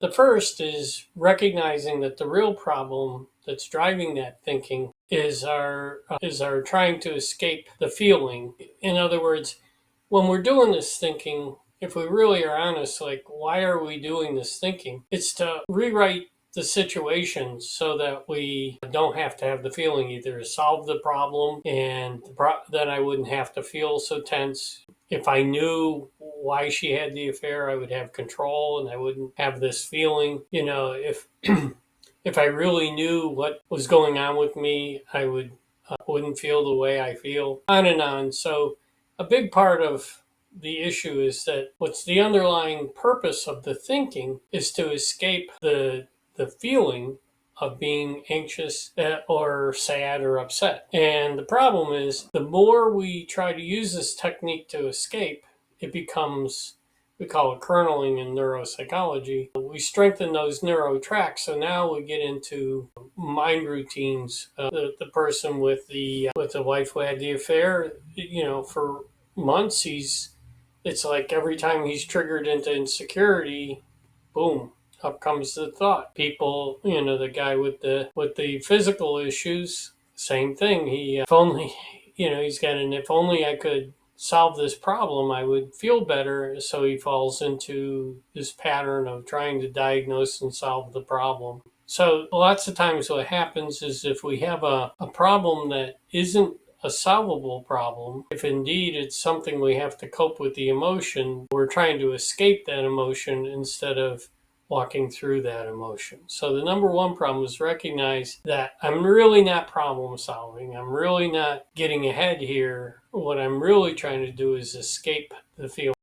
The first is recognizing that the real problem that's driving that thinking is our trying to escape the feeling. In other words, when we're doing this thinking, if we really are honest, like, why are we doing this thinking? It's to rewrite the situation so that we don't have to have the feeling, either to solve the problem and then I wouldn't have to feel so tense. If I knew why she had the affair, I would have control and I wouldn't have this feeling. If if I really knew what was going on with me, I wouldn't feel the way I feel, on and on. So a big part of the issue is that what's the underlying purpose of the thinking is to escape the feeling of being anxious or sad or upset. And the problem is the more we try to use this technique to escape, it becomes, we call it kerneling in neuropsychology. We strengthen those neuro tracks. So now we get into mind routines. The person with the wife who had the affair, for months, it's like every time he's triggered into insecurity, boom, up comes the thought. People, the guy with the physical issues, same thing. If only, he's got an if only I could solve this problem, I would feel better. So he falls into this pattern of trying to diagnose and solve the problem. So lots of times what happens is if we have a problem that isn't a solvable problem, if indeed it's something we have to cope with the emotion, we're trying to escape that emotion instead of walking through that emotion. So the number one problem is recognize that I'm really not problem solving. I'm really not getting ahead here. What I'm really trying to do is escape the feeling.